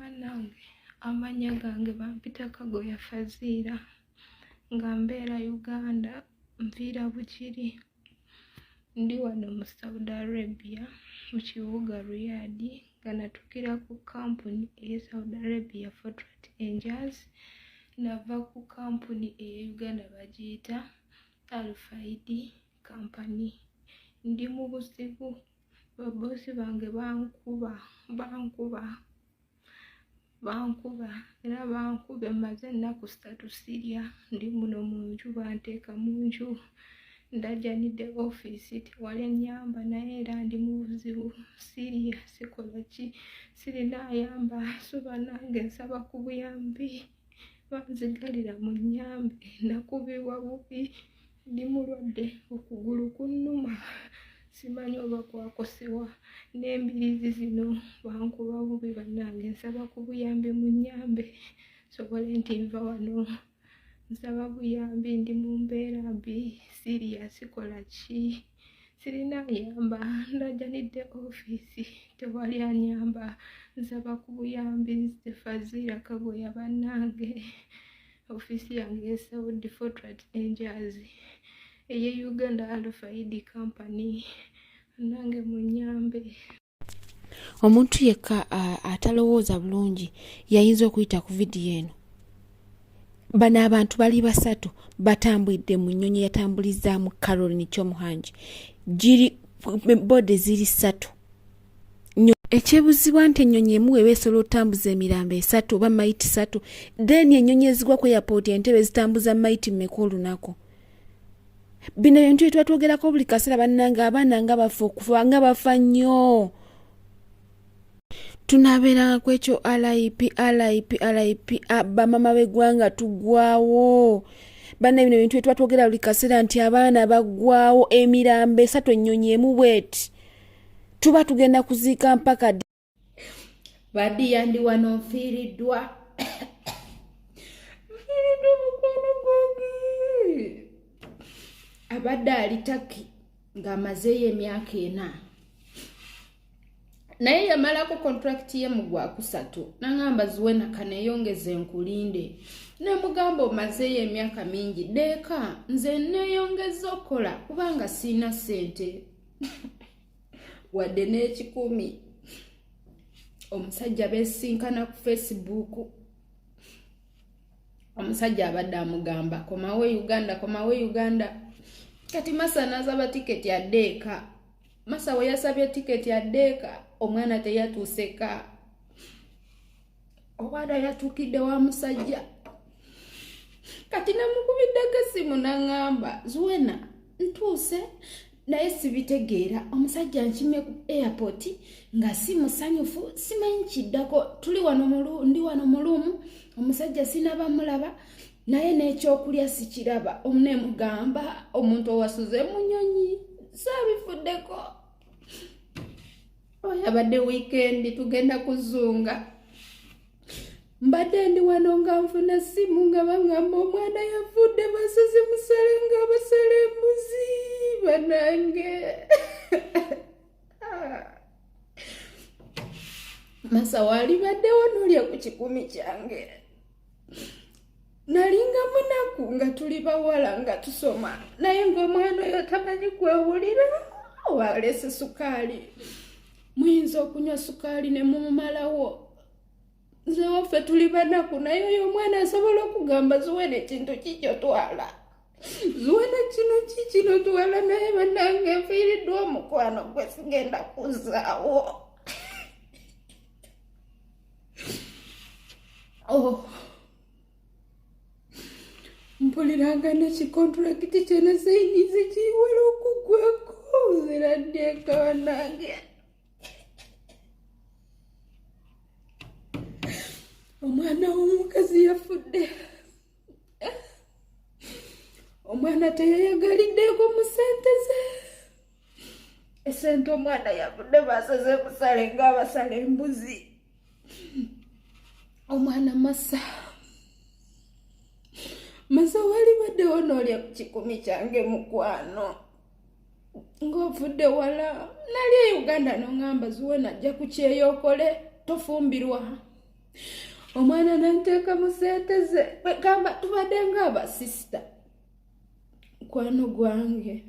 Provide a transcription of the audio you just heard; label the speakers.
Speaker 1: Nange amanya gange bampita Kagoya Fazira nga mbeera Uganda nviira Bukiri ndi wano mu Saudi Arabia mu kibuga Riyadh nga natukira ku kampuni eya Saudi Arabia Fortrat Angels nava ku kampuni eya Uganda bagiyita Alfaidi Company. Ndi mu buzibu babosi bange bankuba era bankube maze ennaku 3 sirya ndi muno mu nju banteeka mu nju ndajanidde office tewali ennyamba naye era ndi mu buzibu sirya sikola ki sirina ayamba soba nange nsaba ku buyambi banzigalira mu nnyambe nakubibwa bubi ndi mulwadde okugulu kunnuma simanyi oba kwakosebwa n'embiriizi zino bankuba bubi bannange nsaba ku buyambi mu nnyambe sobole nti nva wano nsaba buyambi ndi mu mbeera mbi siriya sikola ki sirina ayamba ndajanidde office tewali anyamba nsaba ku buyambi nze Fazira Kagoya bannange office yange Saudi Fortrat Angels eye Uganda Alfaidi Company nange munyambe.
Speaker 2: Omuntu yekka atalowooza bulungi yayinza okuyita ku vidiyo eno. Bano abantu bali basatu batambulidde mu nnyonyi yatambulizaamu Caroline Kyomuhangi giri bode ziri 3. Ekyebuzibwa nti ennyonyi emu eba esobola otambuza emirambo 3 oba mayiti 3 then ennyonyi ezigwa ku airport entebe zitambuza mayiti mmeka olunaku. Bino ebintu bye twogerako buli kaseera bannanga abaana nga bafa okufa nga bafa nnyo. Tunabeeranga ku ekyo RIP bamama b'eggwanga tuggwaawo. Banna bino ebintu bye tuba twogera buli kaseera nti abaana baggwaawo emirambo 3 ennyonyi emu bweti. Tuba tugenda kuziika mpaka
Speaker 1: badi yandi wano nfiiriddwa mukwano gwange abadde ali Taki ng'amazeeyo emyaka 4 naye yamalako contract ye mu gwa 3 nangamba Zuwena kaneeyongeze nkulinde nemugamba omazeeyo emyaka mingi deeka nze neeyongeza okola kubanga siina ssente wadde n'ekikumi. Omusajja beesinkana ku Facebook omusajja abadde amugamba komawe Uganda kati Masa n'asaba tiketi ya deeka. Masa we yasabye tiketi ya deeka omwana teyatuuseka. Obwana yatuukidde wa musajja kati namukubiddeko essimu n'angamba Zuwena ntuuse naye sibitegeera omusajja nkime ku airport nga si musanyufu simanyi kiddako tuli wano ndi wano mu luumu omusajja sinaba mulaba naye n'ekyokulya sikiraba omunemugamba omuntu owasuze mu nnyonyi saabifuddeko oyabadde weekend tugenda kuzunga mbadde ndi wano nga nfuna simu nga bangamba omwana yavudde basaze musale nga basale embuzi banange Masa wali baddewo n'olya ku kikumi kyange nalinga munaku nga tuli bawala nga tusoma naye ng'omwana oyo tamanyi kwewulira walese sukaali muyinza okunywa sukaali ne mumalawo nze waffe tuli banaku naye oyo omwana asobola okugamba Zuwena ekintu kikyo twala Zuwena kino twala naye bannange nfiiriddwa omukwano gwe sigenda kuzaawo. Mpuliranga n'ekikontulakiti kye nasainize kiwala okuggwako ziraddeeka bannange. Omwana w'omukazi yafudde. Omwana teyayagaliddeko mu ssente ze. Essente omwana yafudde basaze musale ng'abasala embuzi. Omwana Masa wali baddewo n'olya ku kikumi kyange mukwano. Ng'ofudde wala nali e Uganda n'ongamba Zuwena ajja ku kyeyookole tofumbirwa. omwana nanteeka mu ssente ze gamba tubadde ng'abasisita mukwano gwange